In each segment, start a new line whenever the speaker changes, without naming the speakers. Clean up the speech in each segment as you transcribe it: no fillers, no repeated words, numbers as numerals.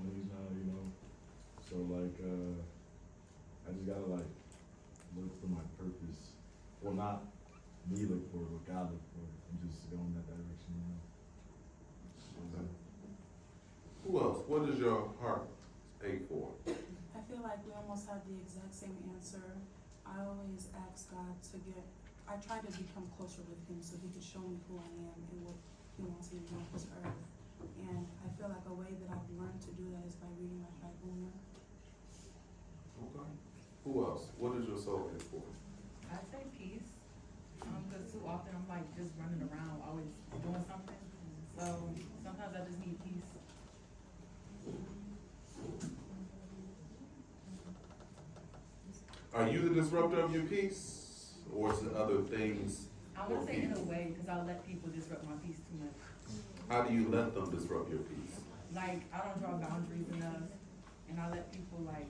20s now, you know. So like, I just gotta like look for my purpose. Well, not me look for it, but God look for it, and just go in that direction, you know.
Okay. Who else? What does your heart ache for?
I feel like we almost have the exact same answer. I always ask God to I try to become closer with Him so He can show me who I am and what He wants me to do on this earth. And I feel like a way that I've learned to do that is by reading my Bible more.
Okay. Who else? What does your soul ache for?
I say peace, because too often I'm like just running around, always doing something. So sometimes I just need peace.
Are you the disruptor of your peace, or is it other things?
I
or
want to say in a
people?
way, because I let people disrupt my peace too much.
How do you let them disrupt your peace?
Like, I don't draw boundaries enough, and I let people like,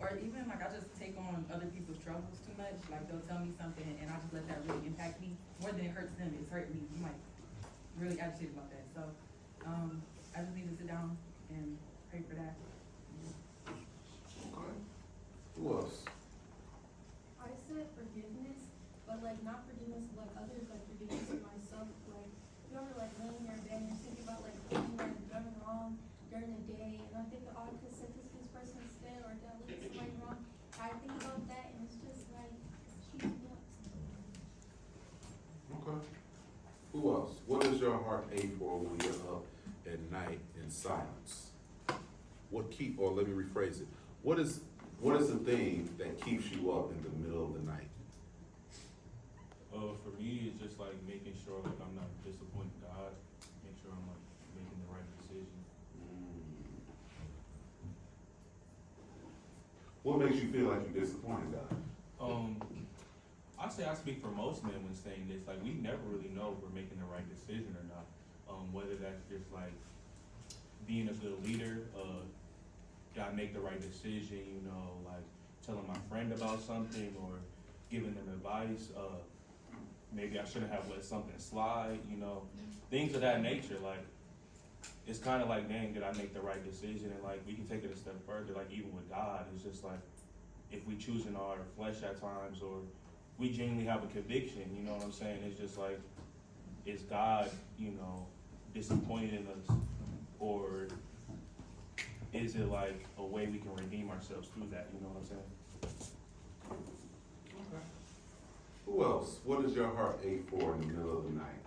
or even like I just take on other people's troubles too much. Like they'll tell me something, and I just let that really impact me more than it hurts them. It's hurting me. I'm like really agitated about that. So I just need to sit down and pray for that.
Okay. Who else?
I said forgiveness, but like not forgiveness of like others, like forgiveness of myself. Like you ever like laying in your bed and you're thinking about like what you might have done wrong during the day, and I think oh, I could set this person instead, or did I look at somebody wrong? I think about that, and it's just like it's keeping me up.
Okay. Who else? What does your heart ache for when you're up at night in silence? Or let me rephrase it. What is the thing that keeps you up in the middle of the night?
For me, it's just like making sure like I'm not disappointing God, make sure I'm like making the right decision.
What makes you feel like you disappointed God?
I say I speak for most men when saying this. Like we never really know if we're making the right decision or not. Whether that's just like being a good leader, gotta make the right decision. You know, like telling my friend about something or giving them advice. Maybe I shouldn't have let something slide. You know, things of that nature. Like it's kind of like, dang, did I make the right decision? And like we can take it a step further. Like even with God, it's just like if we choose in our flesh at times or we genuinely have a conviction, you know what I'm saying? It's just like, is God, you know, disappointed in us? Or is it like a way we can redeem ourselves through that, you know what I'm saying?
Okay. Who else? What does your heart ache for in the middle of the night?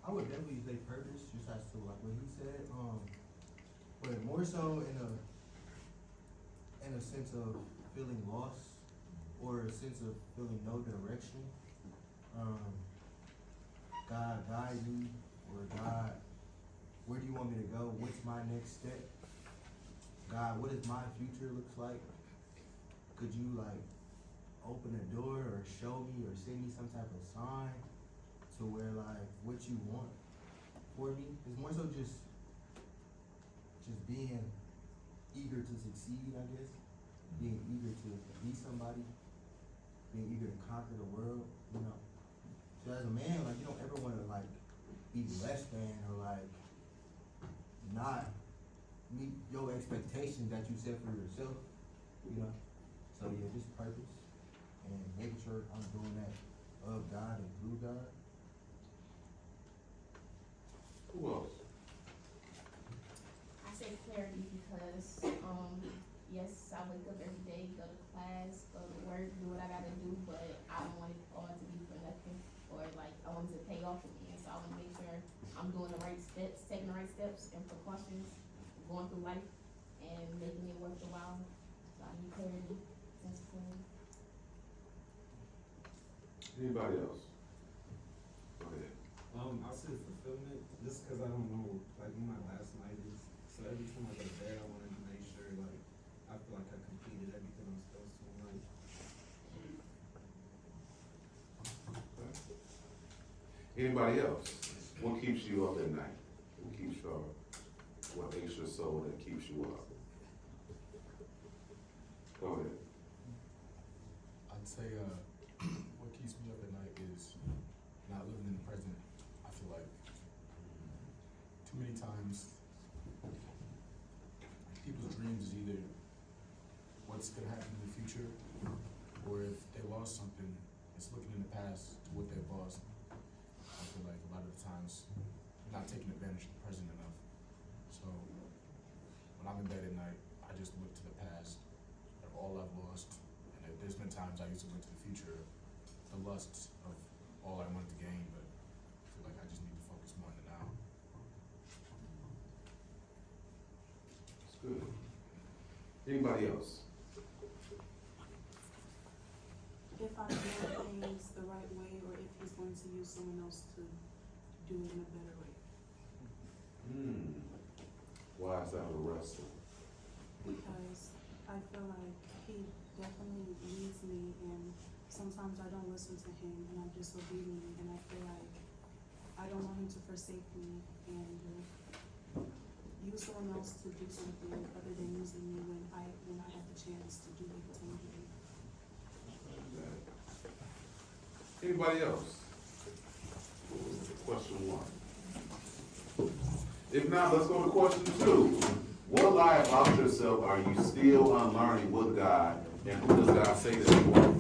I would definitely say purpose, just as to like what he said. But more so in a sense of feeling lost or a sense of feeling no direction. God guide me, or God, where do you want me to go? What's my next step? God, what does my future looks like? Could you like open a door or show me or send me some type of sign to where like what you want for me? It's more so just being eager to succeed, I guess. Being eager to be somebody, being eager to conquer the world, you know. So as a man, like you don't ever want to like be less than or like not meet your expectations that you set for yourself, you know. So yeah, just purpose and making sure I'm doing that of God and through God.
Who else?
I say clarity because, yes, I wake up every day, go to class, go to work, do what I gotta do, but I don't want it all to be for nothing, or like, I want it to pay off for me, and so I wanna make sure I'm doing the right steps, taking the right steps and precautions, going through life, and making it worth the while, so I need clarity, sense of clarity.
Anybody else? Go ahead.
I said fulfillment, just because I don't know, like, when my last night is. So every time I go to bed, I wanted to make sure, like, I feel like I completed everything I'm supposed to in life.
Anybody else? What keeps you up at night? What aches your soul that keeps you up? Go ahead.
I'd say what keeps me up at night is not living in the present. I feel like too many times what's gonna happen in the future, or if they lost something, it's looking in the past to what they've lost. I feel like a lot of the times, not taking advantage of the present enough. So, when I'm in bed at night, I just look to the past of all I've lost. And there's been times I used to look to the future, the lusts of all I wanted to gain, but I feel like I just need to focus more on the now.
That's good. Anybody else?
If I'm doing things the right way, or if he's going to use someone else to do it in a better way.
Why is that a wrestle?
Because I feel like he definitely leads me, and sometimes I don't listen to him and I'm disobedient, and I feel like I don't want him to forsake me and use someone else to do something other than using me when I have the chance to do what he told me to do.
Anybody else? Question 1. If not, let's go to question 2. What lie about yourself are you still unlearning with God, and who does God say that you are?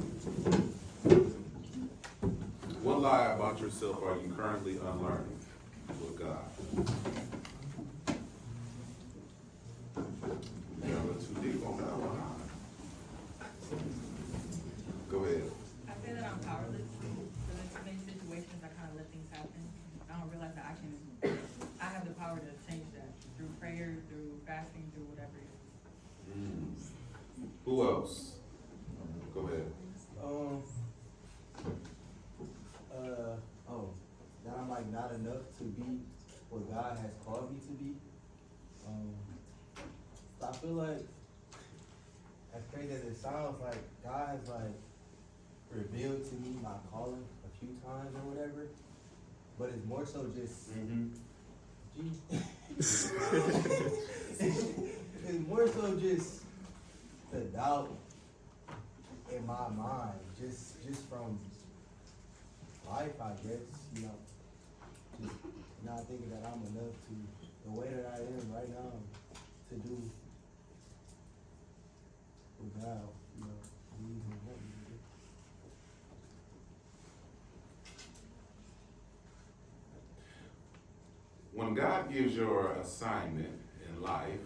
What lie about yourself are you currently unlearning with God? Yeah, we're too deep on that one. Go ahead.
I feel that I'm powerless, so in many situations I kind of let things happen. I don't realize that I have the power to change that through prayer, through fasting, through whatever it is.
Who else? Go ahead.
That I'm like not enough to be what God has called me to be. I feel like, as crazy as it sounds, like God has like revealed to me my calling a few times or whatever, but it's more so just, it's more so just the doubt in my mind, just from life, I guess, just not thinking that I'm enough to, the way that I am right now, to do what God, needs and want me to do.
When God gives your assignment in life,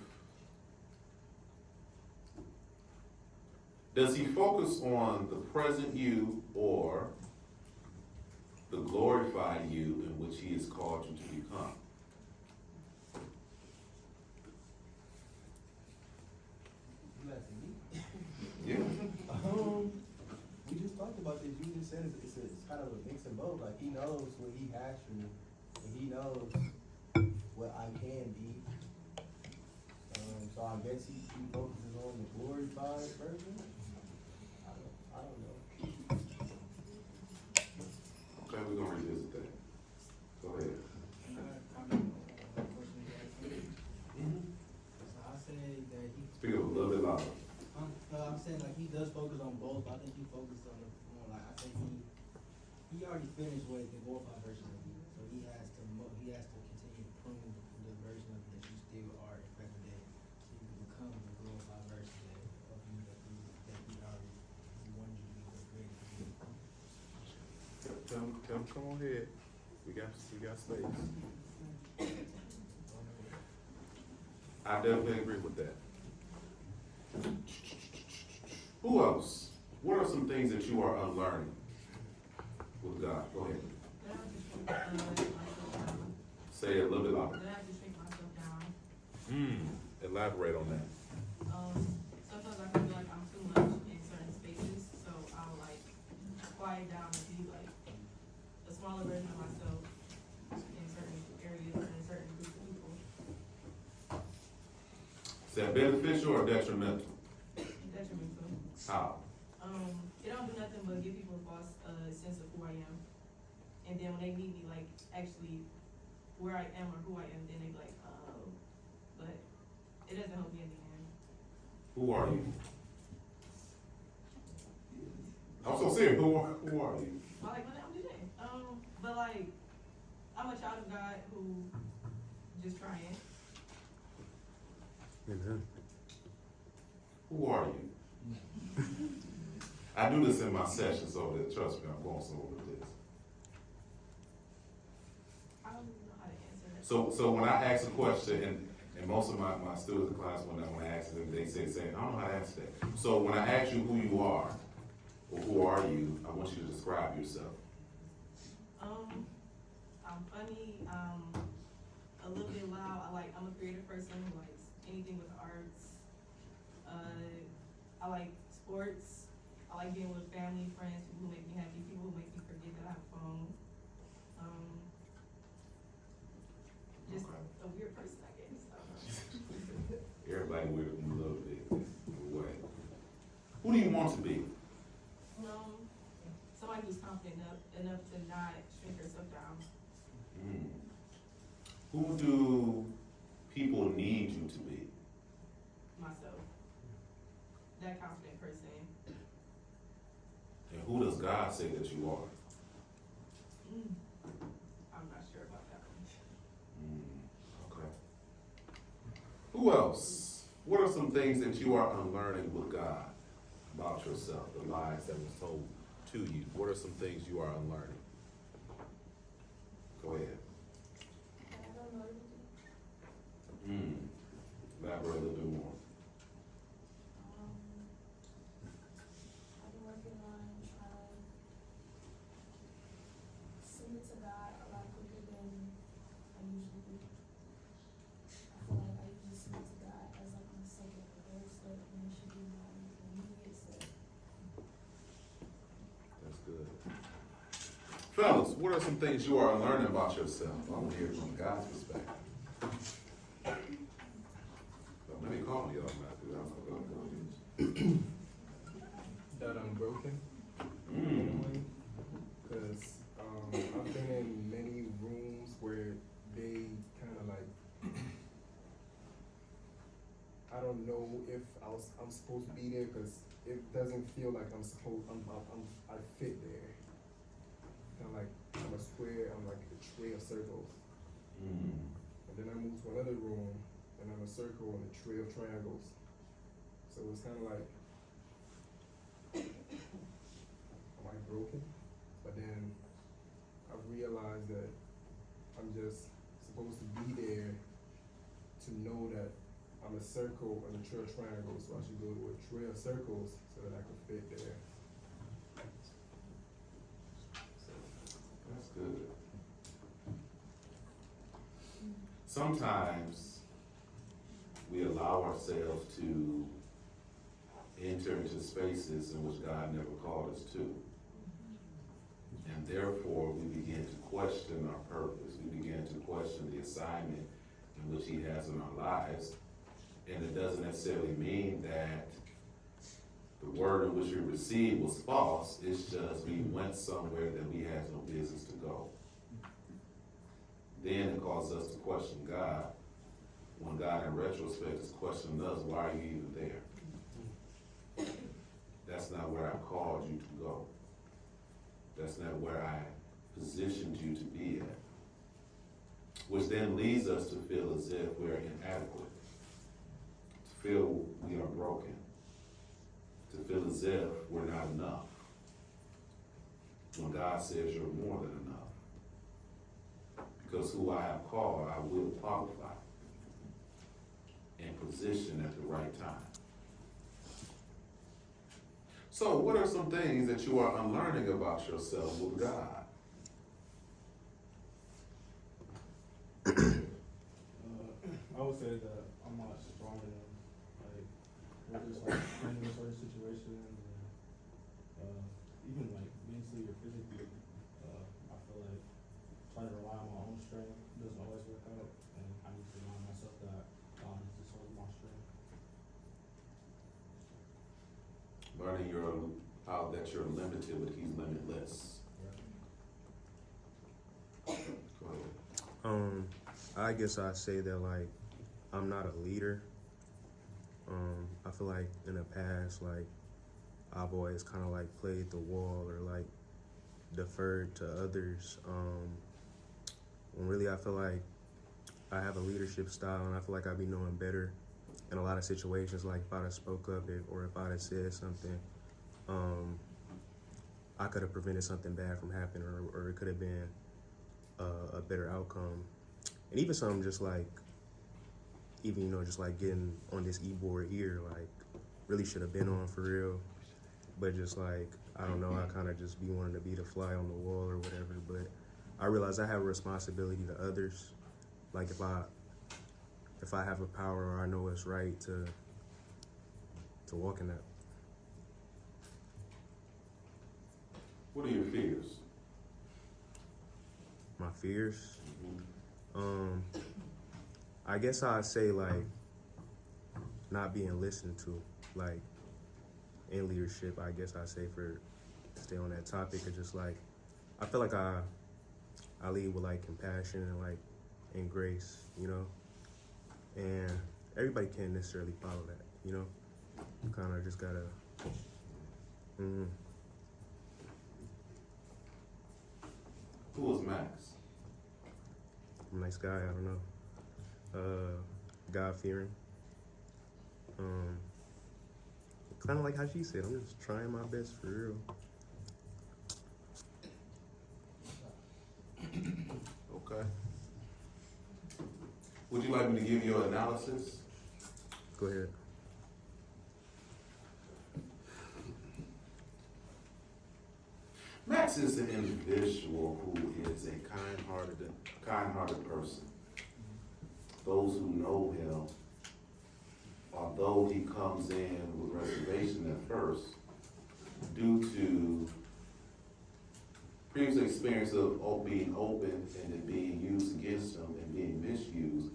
does he focus on the present you or the glorified you in which he has called you to become?
You asking me?
Yeah.
We just talked about this. You just said it's kind of a mix of both. Like, he knows what he has for me, and he knows what I can be. So I guess he focuses on the glorified version. I don't know.
Okay, we're gonna revisit that. Go ahead.
Can I comment on the question you asked me? So I said that he.
Speak up a little bit louder.
I'm saying like he does focus on both. I think he focused on like I think he already finished with the glorified version of you, so he has to continue to prune the version of you that you still are in present day, so you can become the glorified version of you that he already wanted you to be created to be.
Tell him, come on ahead. We got space. I definitely agree with that. Who else? What are some things that you are unlearning with God? Go ahead.
Then I just shrink myself down.
Say it a little bit louder.
Then I just shrink myself down.
Elaborate on that.
Sometimes I feel like I'm too much in certain spaces, so I'll like quiet down and be like a smaller version of myself in certain areas and in certain groups of people.
Is that beneficial or detrimental?
Detrimental.
How?
It don't do nothing but give people a false sense of who I am, and then when they meet me, like actually where I am or who I am, then they be like, oh, but it doesn't help me in the end.
Who are you? I'm so serious. Who are you?
I like, I'm DJ. But like, I'm a child of God who just trying.
Who are you? I do this in my sessions, so that, trust me, I'm going somewhere with this.
I don't even know how to answer that.
So when I ask a question, and most of my students in class, when I ask them, they say, I don't know how to answer that. So when I ask you who you are, or who are you, I want you to describe yourself.
I'm funny, a little bit loud, I'm a creative person who likes anything with arts. I like sports, I like being with family, friends, people who make me happy, people who make me forget that I have a phone. Just
Okay.
a weird person, I guess.
Everybody weird in a little bit, in a way. Who do you want to be?
Somebody who's confident enough to not shrink herself down.
Who do people need you to be?
Myself. That confident person.
And who does God say that you are?
I'm not sure about that one.
Okay. Who else? What are some things that you are unlearning with God about yourself, the lies that was told to you? What are some things you are unlearning? Go ahead.
I don't know everything.
Elaborate a little bit more.
I've been working on trying to submit to God a lot quicker than I usually do. I feel like I usually submit to God as like my second or third step, and it should be my immediate step.
That's good. Fellas, what are some things you are unlearning about yourself? I want to hear from God's perspective. So let me call y'all, Matthew. I'm gonna go.
That I'm broken.
Mm.
Because I've been in many rooms where they kind of like, I don't know if I'm supposed to be there because it doesn't feel like I fit there. Kind of like I'm a square, I'm like a tray of circles. And then I move to another room and I'm a circle and a tray of triangles. So it's kind of like, am I broken? But then I've realized that I'm just supposed to be there to know that I'm a circle and a tray of triangles, so I should go to a tray of circles so that I can fit there.
That's good. Sometimes we allow ourselves to enter into spaces in which God never called us to. And therefore, we begin to question our purpose. We begin to question the assignment in which He has in our lives. And it doesn't necessarily mean that the word in which we received was false. It's just we went somewhere that we had no business to go. Then it causes us to question God, when God in retrospect is questioning us, why are you even there? That's not where I called you to go. That's not where I positioned you to be at. Which then leads us to feel as if we're inadequate, to feel we are broken, to feel as if we're not enough. When God says you're more than enough. Because who I have called, I will qualify and position at the right time. So what are some things that you are unlearning about yourself with God?
I would say that I'm not stronger than, like, whether it's like in a certain situation, and even like mentally or physically, I feel like trying to rely on my own strength doesn't always work out, and I need to remind myself that God is the source of my strength.
Learning how that you're limited, but He's limitless. Go ahead.
I guess I'd say that, like, I'm not a leader. I feel like in the past, like, I've always kind of like played the wall or like deferred to others. When really I feel like I have a leadership style, and I feel like I'd be knowing better in a lot of situations. Like if I'd have spoke up or if I'd have said something, I could have prevented something bad from happening, or it could have been a better outcome. And even something just like, even, you know, just like getting on this e-board here, like, really should have been on for real. But just like, I don't know, I kind of just be wanting to be the fly on the wall or whatever. But I realize I have a responsibility to others. Like if I have a power or I know it's right to walk in that.
What are your fears?
My fears? I guess I'd say like not being listened to, like in leadership. I guess I'd say to stay on that topic, or just like I feel like I lead with like compassion and like and grace, you know. And everybody can't necessarily follow that, you know. You kind of just gotta.
Who is Max?
I'm a nice guy. I don't know. God fearing. Kind of like how she said, I'm just trying my best for real.
Okay. Would you like me to give your analysis?
Go ahead.
Max is an individual who is a kind-hearted person. Those who know him, although he comes in with reservation at first, due to previous experience of being open and it being used against him and being misused,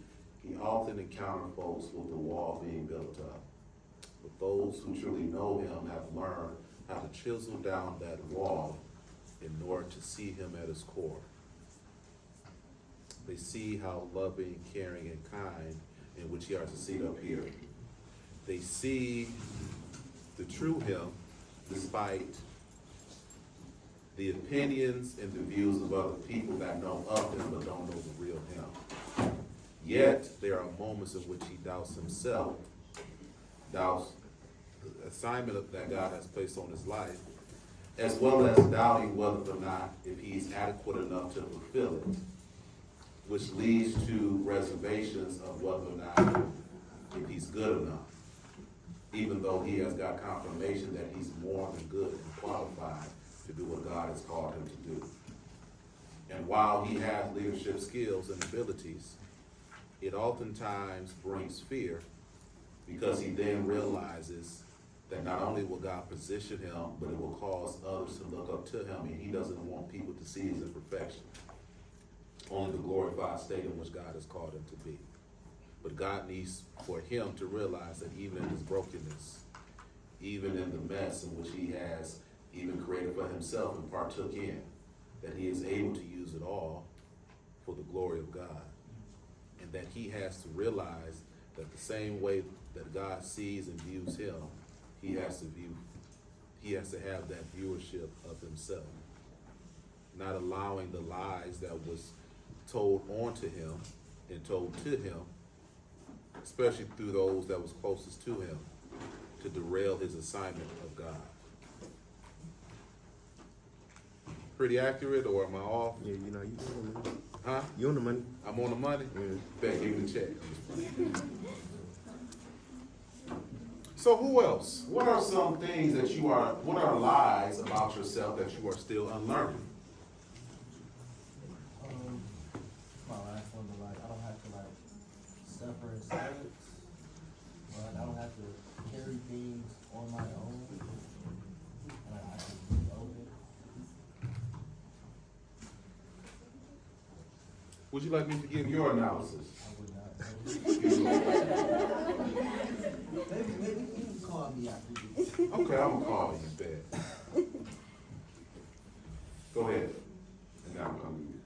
he often encounters folks with the wall being built up. But those who truly know him have learned how to chisel down that wall in order to see him at his core. They see how loving, caring, and kind in which he has a seat up here. They see the true him despite the opinions and the views of other people that know of him but don't know the real him. Yet, there are moments in which he doubts himself, doubts the assignment that God has placed on his life, as well as doubting whether or not if he's adequate enough to fulfill it, which leads to reservations of whether or not if he's good enough, even though he has got confirmation that he's more than good and qualified to do what God has called him to do. And while he has leadership skills and abilities, it oftentimes brings fear, because he then realizes that not only will God position him, but it will cause others to look up to him, and he doesn't want people to see his imperfection, only the glorified state in which God has called him to be. But God needs for him to realize that even in his brokenness, even in the mess in which he has even created for himself and partook in, that he is able to use it all for the glory of God. And that he has to realize that the same way that God sees and views him, he has to have that viewership of himself, not allowing the lies that was told onto him and told to him, especially through those that was closest to him, to derail his assignment of God. Pretty accurate, or am I off?
Yeah, you know, you on the money.
Huh?
You on the money.
I'm on the money?
Yeah.
Bet, give me the check. So who else? What are some things that what are lies about yourself that you are still unlearning?
My last one, but like I don't have to like suffer in silence. Like I don't have to carry things on my own. And I can be open.
Would you like me to give your analysis?
I would not. Maybe you can call me after this.
Okay, I'm gonna call you in bed. Go ahead. And now I'm coming to you.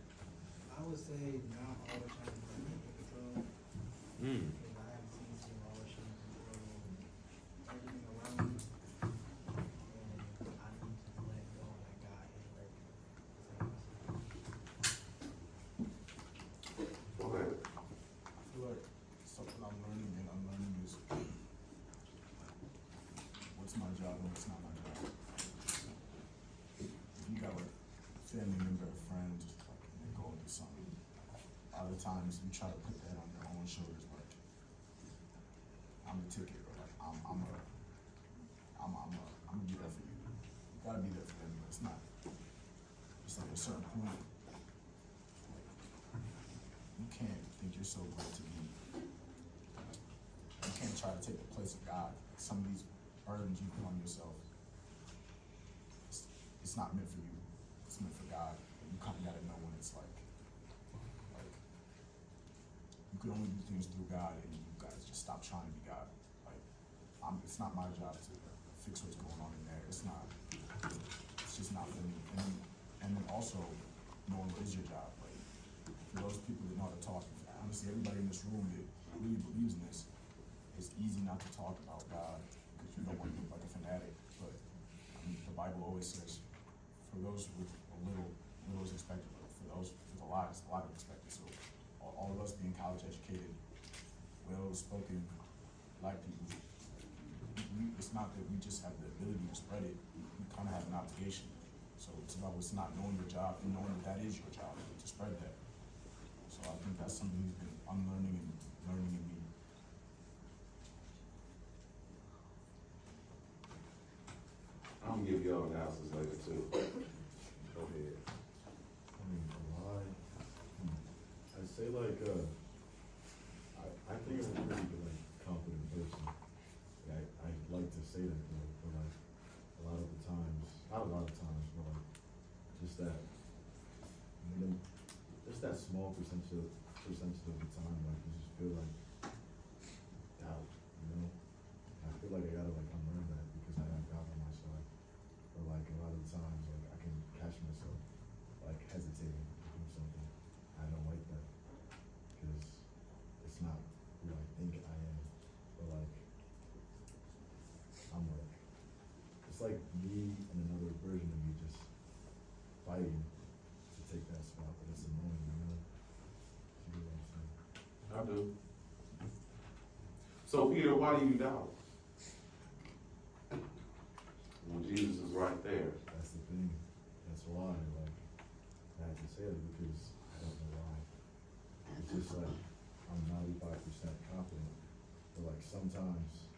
I would say not all the time in control.
Mm.
Because I haven't seen some always trying to control everything around me. And I need to let go and let God handle everything.
Go ahead.
I feel like something I'm learning and unlearning is what's my job and what's not my job. times you try to put that on your own shoulders, like, I'm the ticket, or like, I'm gonna be there for you. You gotta be there for them, but it's not, it's like a certain point, like, you can't think you're so great to be, you can't try to take the place of God. Some of these burdens you put on yourself, it's not meant for you, it's meant for God. You kinda gotta know when it's like, you can only do things through God, and you guys just stop trying to be God. Like, it's not my job to fix what's going on in there. It's just not for me. And then also knowing what is your job. Like, for those people that know how to talk, honestly, everybody in this room that really believes in this, it's easy not to talk about God because you don't want to look like a fanatic. But I mean, the Bible always says, for those with a little is expected, but for those with a lot is expected. So all of us being college educated, well-spoken, black people, it's not that we just have the ability to spread it, we kind of have an obligation. So it's about what's not knowing your job and knowing that is your job, to spread that. So I think that's something he's been unlearning and learning in me.
I'm gonna give y'all analysis later too. Go ahead.
I mean, a lie. I'd say like, I think I'm a pretty like confident person. I like to say that though, but like a lot of the times, not a lot of times, but like just that, just that small percentage of the time, like you just feel like doubt, you know? I feel like I gotta like unlearn that because I have doubt on my side. But like a lot of the times, like I can catch myself like hesitating to do something. I don't like that because it's not who I think I am. But like I'm like, it's like me and another version of me just fighting to take that spot, but it's annoying, you know? You get what I'm saying?
I do. So Peter, why do you doubt? When Jesus is right there.
That's the thing. That's why, like, I have to say it because I don't know why. It's just like, I'm 95% confident, but like sometimes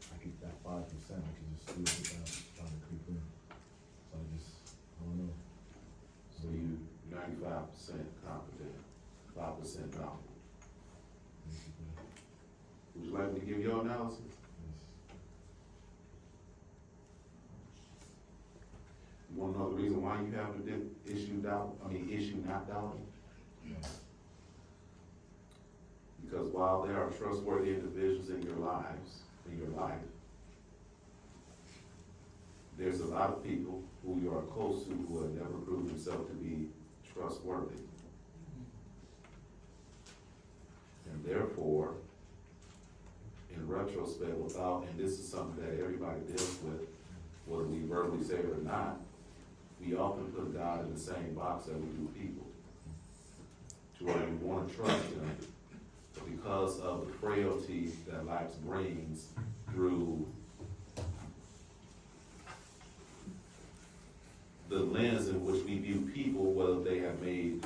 I could, that 5%, I could just feel it down, trying to creep in. So I don't know.
So you 95% confident, 5% doubtful.
Basically,
Would you like me to give your analysis?
yes.
You wanna know the reason why you have the issue not doubting?
Yeah.
Because while there are trustworthy individuals in your life, there's a lot of people who you are close to who have never proved themselves to be trustworthy. And therefore, in retrospect, and this is something that everybody deals with, whether we verbally say it or not, we often put God in the same box that we do people. To where we want to trust Him, but because of the frailty that life brings through the lens in which we view people, whether they have made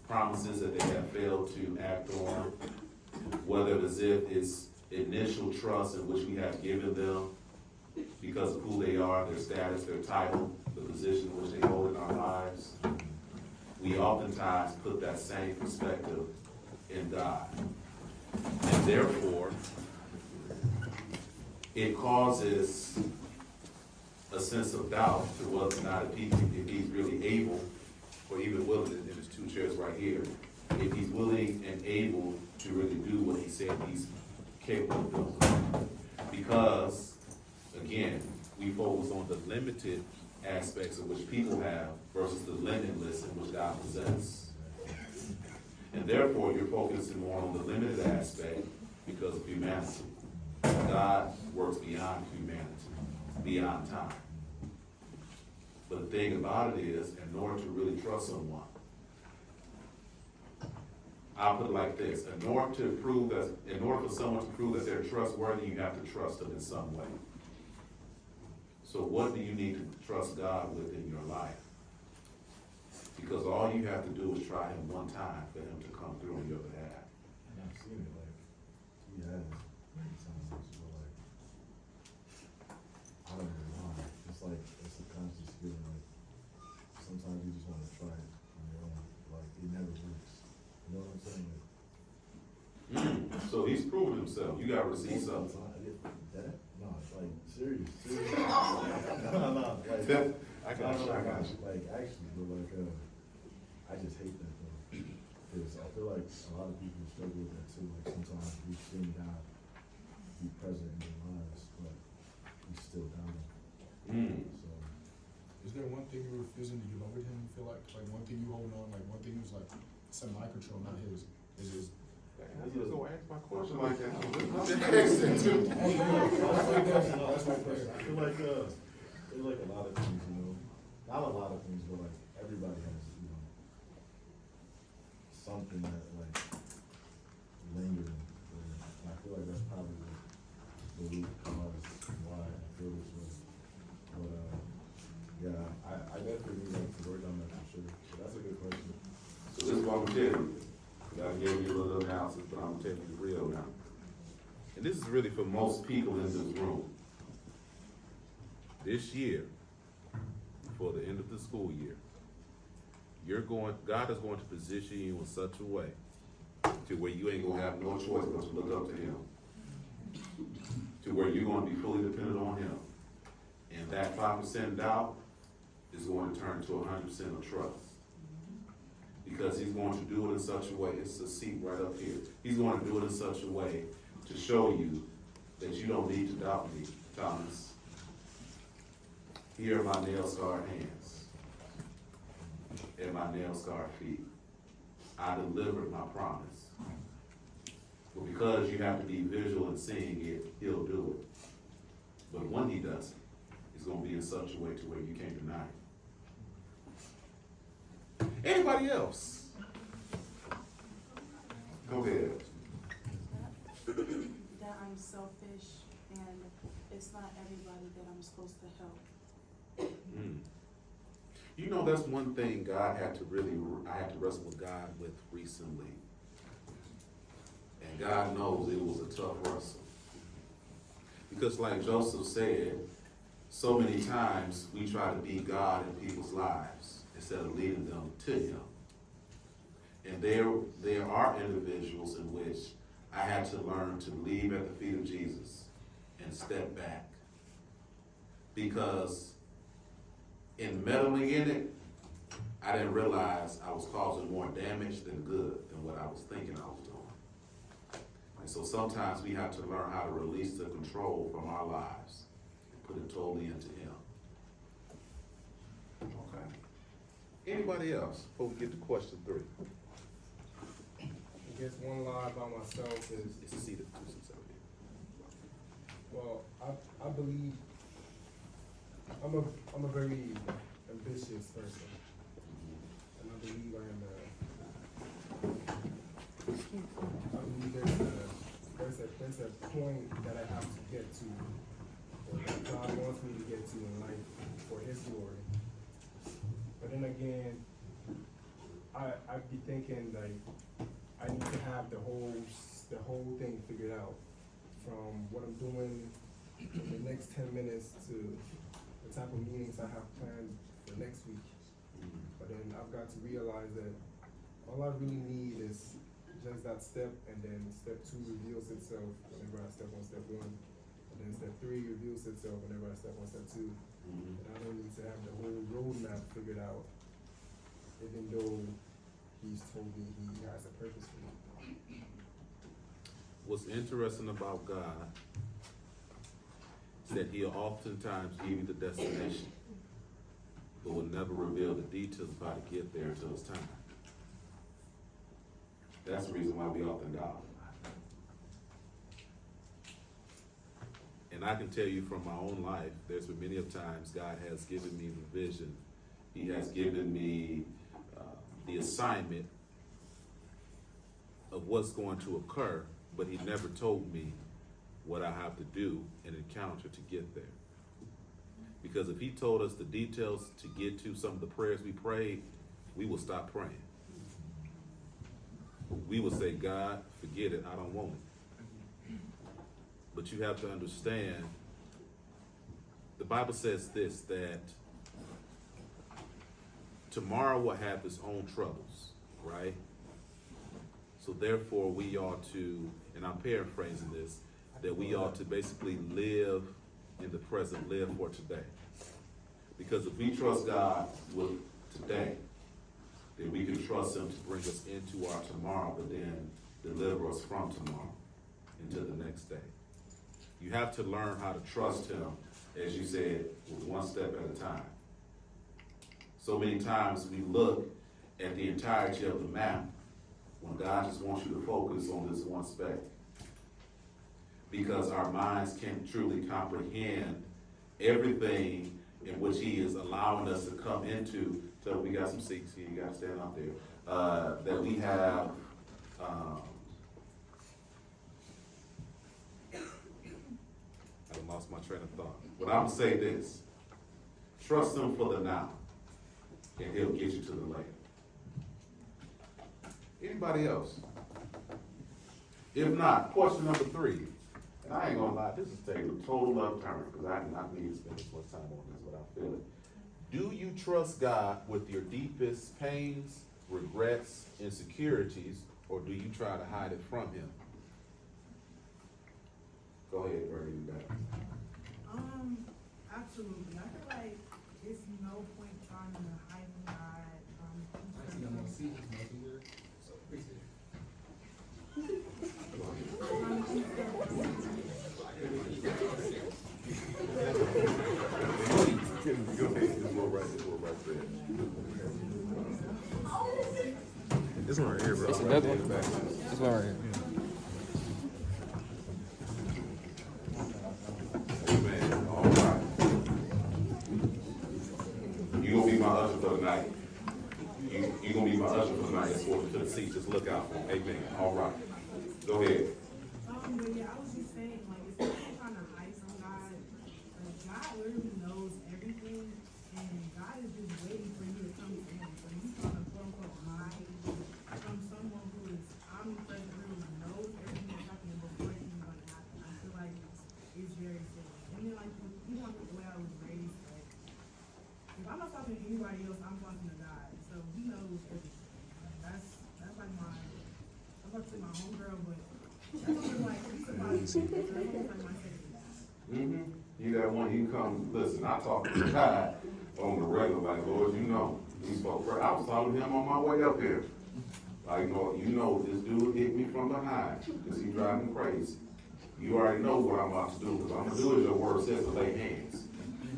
promises that they have failed to act on, whether as if it's initial trust in which we have given them because of who they are, their status, their title, the position which they hold in our lives. We oftentimes put that same perspective in God. And therefore, it causes a sense of doubt to whether or not if he's really able, or even willing, and there's two chairs right here, if he's willing and able to really do what he said he's capable of doing. Because, again, we focus on the limited aspects of which people have versus the limitless in which God possesses. And therefore, you're focusing more on the limited aspect because of humanity. God works beyond humanity, beyond time. But the thing about it is, in order to really trust someone, I'll put it like this: in order for someone to prove that they're trustworthy, you have to trust them in some way. So what do you need to trust God with in your life? Because all you have to do is try him one time for him to come through on your behalf.
And I've seen it, like, he has many times, but like, I don't even know, it's like, it's a conscious feeling, like, sometimes you just wanna try it on your own, like, it never works, you know what I'm saying? Like,
So he's proven himself. You gotta receive something.
That? No, it's like, serious. No, like,
I got you.
Like, actually, but like, I just hate that though, because I feel like a lot of people struggle with that too, like, sometimes we've seen God be present in their lives, but we still doubt him, so.
Is there one thing you're refusing to give over to him, you feel like one thing you hold on, like one thing you was like, semi-control, not his, is his.
I was gonna ask my question like that.
That's my question.
I feel like, there's like a lot of things, you know, not a lot of things, but like, everybody has, you know, something that like lingering, and I feel like that's probably the root cause why I feel this way. But, yeah, I definitely need like to work on that for sure, so that's a good question.
So this is what I'm telling you. I gave you a little analysis, but I'm telling you the real now. And this is really for most people in this room. This year, before the end of the school year, God is going to position you in such a way to where you ain't gonna have no choice but to look up to him. To where you're gonna be fully dependent on him. And that 5% doubt is going to turn to 100% of trust. Because he's going to do it in such a way, it's a seat right up here. He's going to do it in such a way to show you that you don't need to doubt me, Thomas. Here are my nail-scarred hands and my nail-scarred feet. I delivered my promise. But because you have to be visual in seeing it, he'll do it. But when he does it, it's going to be in such a way to where you can't deny it. Anybody else? Go ahead.
That I'm selfish and it's not everybody that I'm supposed to help.
You know, that's one thing I had to wrestle with God with recently. And God knows it was a tough wrestle. Because like Joseph said, so many times we try to be God in people's lives instead of leading them to him. And there are individuals in which I had to learn to leave at the feet of Jesus and step back. Because in meddling in it, I didn't realize I was causing more damage than good than what I was thinking I was doing. And so sometimes we have to learn how to release the control from our lives and put it totally into him. Okay. Anybody else before we get to question 3?
I guess one lie about myself is,
It's a seat of 2 seats over here.
well, I believe I'm a very ambitious person, and I believe I believe there's a point that I have to get to, or that God wants me to get to in life for His glory. But then again, I'd be thinking like I need to have the whole thing figured out, from what I'm doing in the next 10 minutes to the type of meetings I have planned for next week. But then I've got to realize that all I really need is just that step, and then step 2 reveals itself whenever I step on step 1. And then step 3 reveals itself whenever I step on step 2. And I don't need to have the whole roadmap figured out, even though He's told me He has a purpose for me.
What's interesting about God is that he'll oftentimes give you the destination, but will never reveal the details of how to get there until it's time. That's the reason why we often doubt. And I can tell you from my own life, there's been many of times God has given me the vision. He has given me the assignment of what's going to occur, but he never told me what I have to do and encounter to get there. Because if he told us the details to get to some of the prayers we prayed, we will stop praying. We will say, God, forget it, I don't want it. But you have to understand, the Bible says this, that tomorrow will have its own troubles, right? So therefore we ought to, and I'm paraphrasing this, that we ought to basically live in the present, live for today. Because if we trust God with today, then we can trust him to bring us into our tomorrow, but then deliver us from tomorrow into the next day. You have to learn how to trust him, as you said, with one step at a time. So many times we look at the entirety of the map when God just wants you to focus on this one speck. Because our minds can't truly comprehend everything in which he is allowing us to come into. So we got some seats here, you gotta stand out there. That we have, I done lost my train of thought. But I'm gonna say this, trust him for the now, and he'll get you to the later. Anybody else? If not, question number 3. And I ain't gonna lie, this is taking a total left turn, because I did not need to spend this much time on this, but I feel it. Do you trust God with your deepest pains, regrets, insecurities, or do you try to hide it from him? Go ahead, Bernie, you got it.
Absolutely. I feel like it's no point trying to hide from God.
Go ahead, just go right there.
This one right here, bro.
It's another one. This one right here.
Amen. All right. You gonna be my usher for the night. You gonna be my usher for the night. Escort to the seat. Just look out for me. Amen. All right. Go ahead.
But yeah, I was just saying, like, it's not trying to hide from God. Like, God literally knows everything, and God is just waiting for you to come to him. So you trying to quote unquote hide from someone who is omnipresent, really knows everything that's happening before it's even gonna happen. I feel like it's very silly. And then, like, you know, the way I was raised, like, if I'm not talking to anybody else, I'm talking to God. So he knows everything. Like, that's like my, I'm about to say my homegirl, but that's like, he's about to say, that's like my second dad.
You that one, you come, listen, I talk to God on the regular, like, Lord, you know, he spoke first. I was talking to him on my way up here. Like, you know, this dude hit me from behind, because he driving me crazy. You already know what I'm about to do, because I'm gonna do as your word says to lay hands.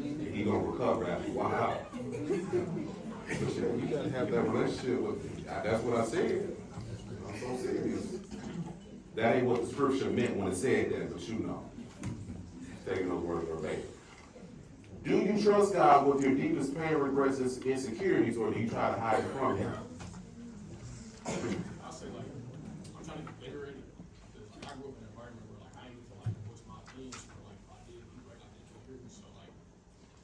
And he gonna recover after a while. But yeah, you gotta have that relationship with me. That's what I said. I'm so serious. That ain't what the scripture meant when it said that, but you know. Taking those words verbatim. Do you trust God with your deepest pain, regrets, and insecurities, or do you try to hide it from him?
I say like, I'm trying to get liberated, because I grew up in an environment where like, I didn't feel like what's my opinions, or like, if I did, people like, they can't hear me, so like,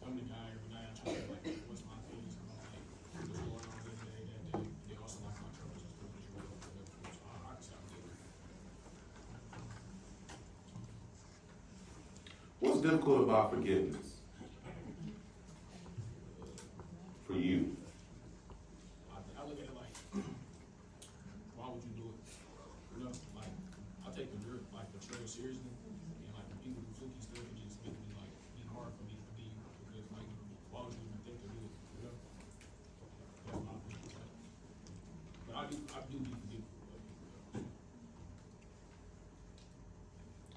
I'm the guy every night, I try to like, what's my opinions, and I'm like, what's going on this day, that day, they also like my troubles, just because you wake up for them, so I just have to get rid.
What's difficult about forgiveness? For you?
I look at it like, why would you do it? You know, like, I take the betrayal seriously, and like, when people do fluky stuff, it just makes me like, be hard for me to be, because like, why would you even think to do it, you know? That's my opinion, like, but I do be forgiving.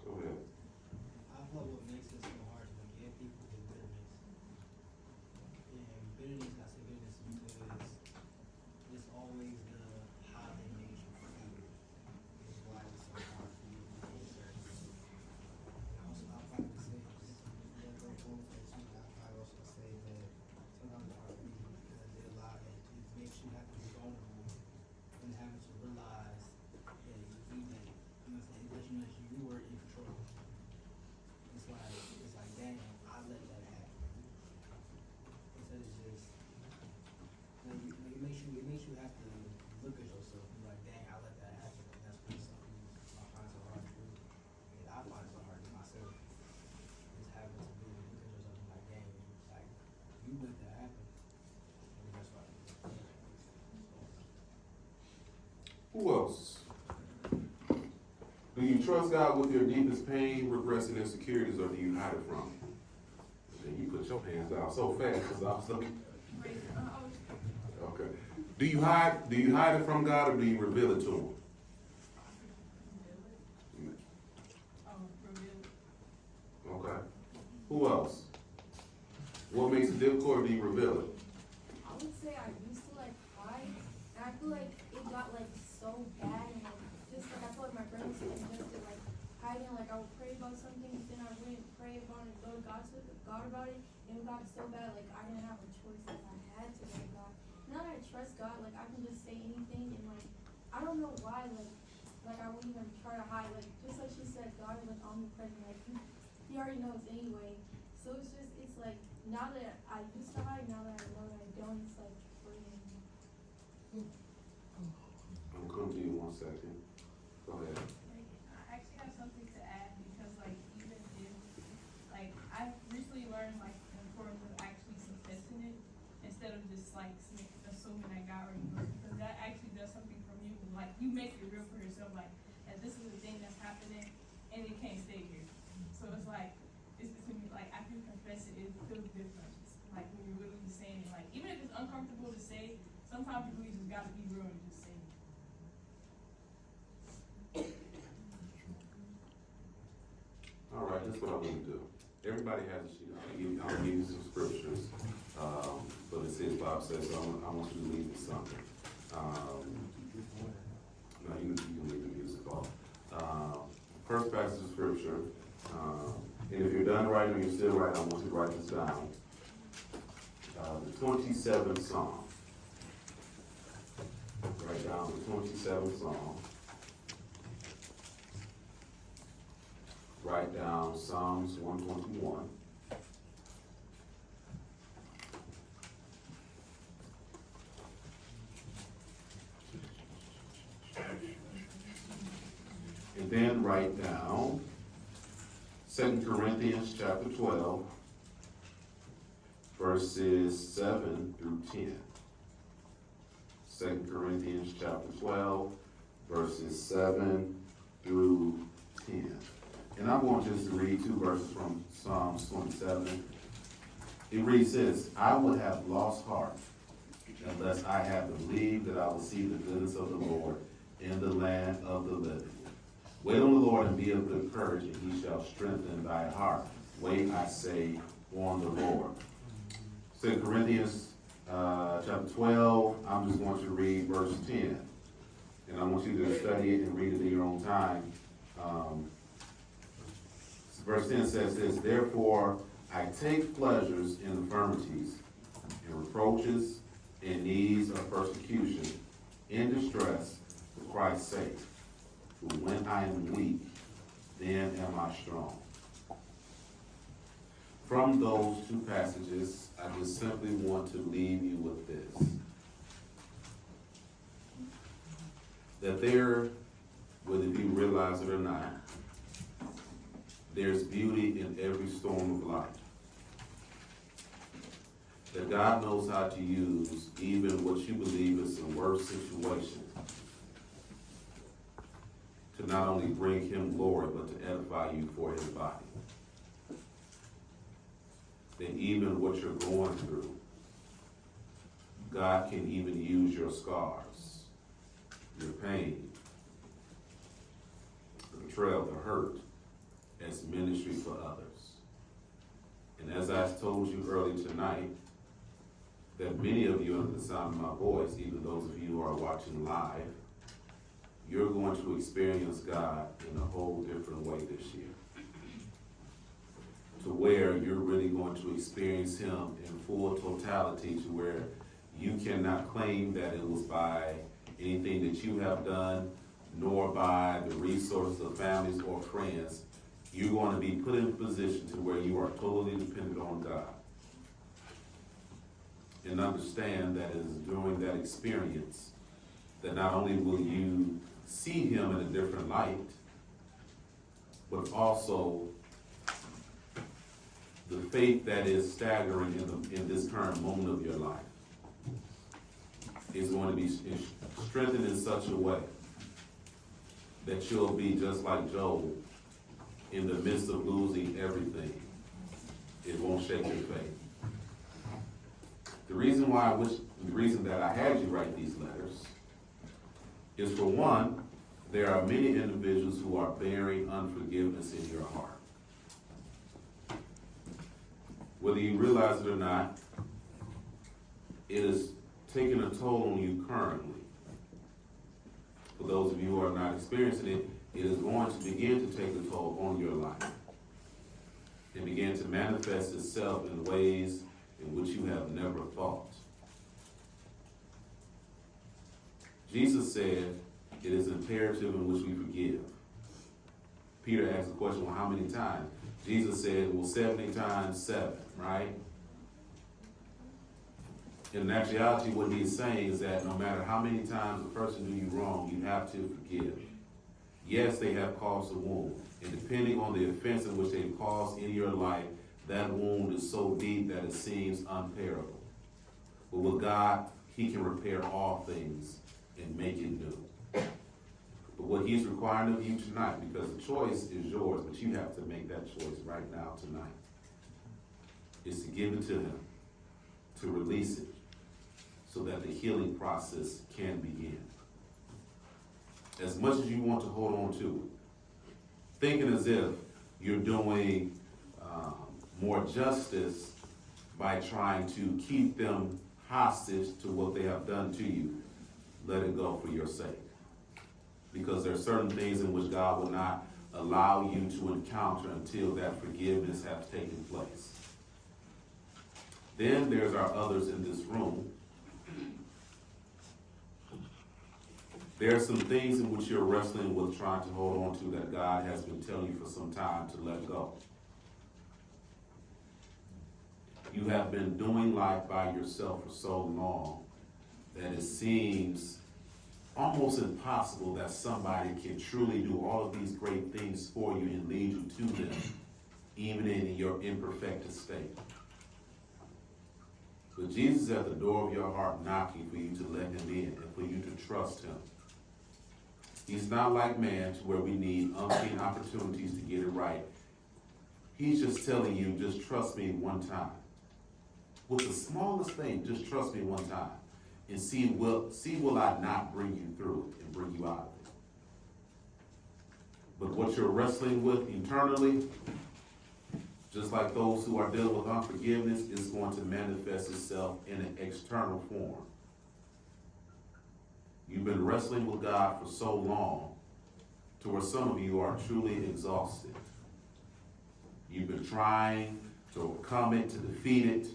Go ahead.
I feel what makes it so hard to forgive people is bitterness. And bitterness, I say bitterness because it's always the how they made you feel is why it's so hard for you to forgive certain people. And also, I'll probably say, yeah, go forward for too, I'll probably also say that sometimes it's hard for people because it makes you have to be vulnerable and having to realize
Who else? Do you trust God with your deepest pain, regrets, and insecurities, or do you hide it from Him? And you put your hands down so fast because I was looking. Okay. Do you hide it from God, or do you reveal it to Him? Okay. Who else? What makes it difficult, or do you reveal it?
I would say I used to like hide, and I feel like it got like so bad, and like just like I feel like my brain was congested, like hiding. Like I would pray about something, then I wouldn't pray about it, go to God about it, and it got so bad, like I didn't have a choice, like I had to go to God. Now that I trust God, like I can just say anything, and like I don't know why, like I wouldn't even try to hide, like just like she said, God is like omnipresent, like He already knows anyway. So it's just, it's like, now that I used to hide, now that I know that I don't, it's like freeing.
I'm coming to you 1 second. Go ahead.
I actually have something to add because like even if like I've recently learned like the importance of actually confessing it instead of just like assuming that God already knows, because that actually does something from you. Like you make it real for yourself, like that this is the thing that's happening and it can't stay here. So it's like it's to me like after you confess it, it feels different. Like when you're really saying it, like even if it's uncomfortable to say, sometimes you really just gotta be real and just say it.
All right, that's what I want to do. Everybody has a sheet. I'll give you some scriptures, but it says Bob says, so I want you to leave with something. No, you can leave the music off. First passage of scripture, and if you're done writing or you're still writing, I want you to write this down. The 27th Psalm. Write down the 27th Psalm. Write down Psalms 121. And then write down 2 Corinthians chapter 12, verses 7 through 10. 2 Corinthians chapter 12, verses 7 through 10. And I want just to read 2 verses from Psalms 27. It reads this: I would have lost heart unless I had believed that I would see the goodness of the Lord in the land of the living. Wait on the Lord and be of good courage, and He shall strengthen thy heart. Wait, I say, on the Lord. 2 Corinthians chapter 12, I'm just going to read verse 10. And I want you to study it and read it in your own time. Verse 10 says this: Therefore I take pleasures in infirmities, in reproaches, in needs of persecution, in distress, for Christ's sake. For when I am weak, then am I strong. From those 2 passages, I just simply want to leave you with this. That there, whether you realize it or not, there's beauty in every storm of life. That God knows how to use even what you believe is the worst situation to not only bring Him glory, but to edify you for His body. That even what you're going through, God can even use your scars, your pain, the betrayal, the hurt, as ministry for others. And as I told you earlier tonight, that many of you under the sound of my voice, even those of you who are watching live, you're going to experience God in a whole different way this year. To where you're really going to experience Him in full totality, to where you cannot claim that it was by anything that you have done, nor by the resources of families or friends. You're going to be put in a position to where you are totally dependent on God. And understand that it is during that experience that not only will you see Him in a different light, but also the faith that is staggering in this current moment of your life is going to be strengthened in such a way that you'll be just like Job in the midst of losing everything. It won't shake your faith. The reason that I had you write these letters is, for one, there are many individuals who are bearing unforgiveness in your heart. Whether you realize it or not, it is taking a toll on you currently. For those of you who are not experiencing it, it is going to begin to take a toll on your life and begin to manifest itself in ways in which you have never thought. Jesus said it is imperative in which we forgive. Peter asked the question, well, how many times? Jesus said, well, 70 times 7, right? In actuality, what he's saying is that no matter how many times a person do you wrong, you have to forgive. Yes, they have caused a wound. And depending on the offense in which they've caused in your life, that wound is so deep that it seems unbearable. But with God, he can repair all things and make it new. But what he's requiring of you tonight, because the choice is yours, but you have to make that choice right now tonight, is to give it to him, to release it, so that the healing process can begin. As much as you want to hold on to it, thinking as if you're doing more justice by trying to keep them hostage to what they have done to you, let it go for your sake. Because there are certain things in which God will not allow you to encounter until that forgiveness has taken place. Then there's our others in this room. There are some things in which you're wrestling with, trying to hold on to, that God has been telling you for some time to let go. You have been doing life by yourself for so long that it seems almost impossible that somebody can truly do all of these great things for you and lead you to them, even in your imperfected state. But Jesus is at the door of your heart knocking for you to let him in and for you to trust him. He's not like man, to where we need umpteen opportunities to get it right. He's just telling you, just trust me one time. With the smallest thing, just trust me one time. And see will I not bring you through it and bring you out of it. But what you're wrestling with internally, just like those who are dealing with unforgiveness, is going to manifest itself in an external form. You've been wrestling with God for so long to where some of you are truly exhausted. You've been trying to overcome it, to defeat it,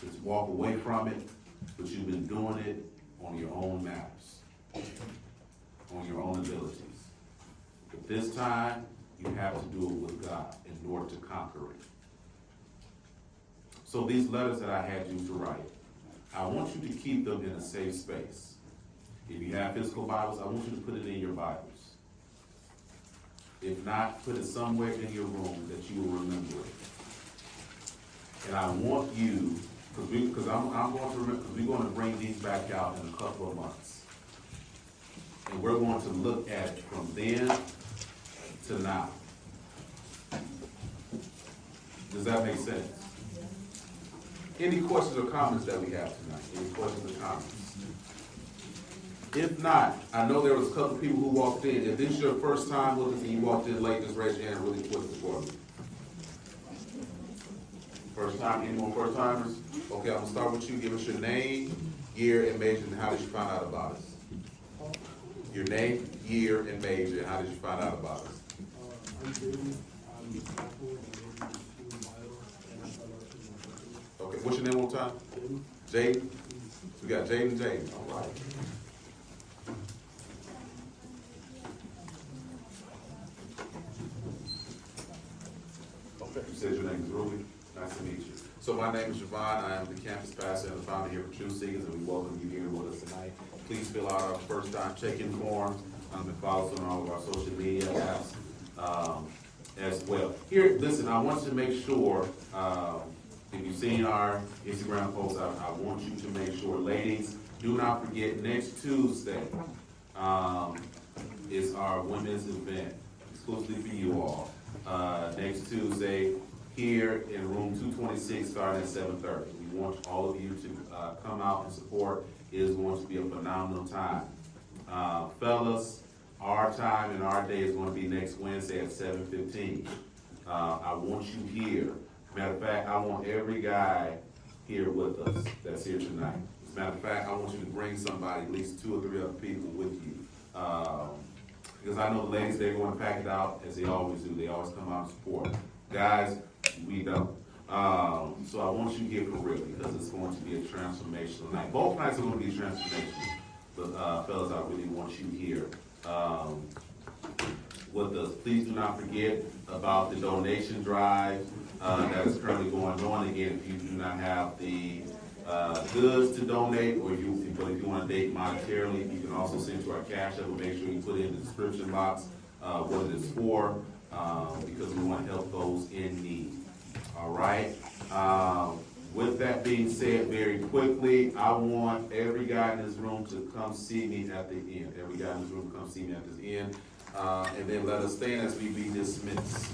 to walk away from it, but you've been doing it on your own matters, on your own abilities. But this time, you have to do it with God in order to conquer it. So these letters that I had you to write, I want you to keep them in a safe space. If you have physical Bibles, I want you to put it in your Bibles. If not, put it somewhere in your room that you will remember it. And I want you, because I'm going to remember, because we're going to bring these back out in a couple of months. And we're going to look at it from then to now. Does that make sense? Any questions or comments that we have tonight? Any questions or comments? If not, I know there was a couple people who walked in. If this is your first time with us and you walked in late, just raise your hand really quick for me. First time, any more first timers? Okay, I'm gonna start with you. Give us your name, year, and major, and how did you find out about us? Your name, year, and major, and how did you find out about us? Okay, what's your name one time? Jaden? So we got Jaden and Jaden, all right. Okay, you said your name is Ruby. Nice to meet you. So my name is Javon. I am the campus pastor and the founder here for True Seekers, and we welcome you here with us tonight. Please fill out our first time check-in form and follow us on all of our social media apps as well. Here, listen, I want you to make sure, if you've seen our Instagram posts, I want you to make sure, ladies, do not forget next Tuesday. is our women's event, exclusively for you all. Next Tuesday, here in room 226, starting at 7:30. We want all of you to come out and support. It is going to be a phenomenal time. Fellas, our time and our day is going to be next Wednesday at 7:15. I want you here. Matter of fact, I want every guy here with us that's here tonight. As a matter of fact, I want you to bring somebody, at least 2 or 3 other people with you. Because I know the ladies, they're going to pack it out as they always do. They always come out and support. Guys, we don't. So I want you here for real because it's going to be a transformational night. Both nights are going to be transformational. But fellas, I really want you here with us. Please do not forget about the donation drive that is currently going on. Again, if you do not have the goods to donate, but if you want to donate monetarily, you can also send to our cash app. We'll make sure you put it in the description box what it is for, because we want to help those in need. All right. With that being said, very quickly, I want every guy in this room to come see me at the end. Every guy in this room to come see me at this end. And then let us stand as we be dismissed.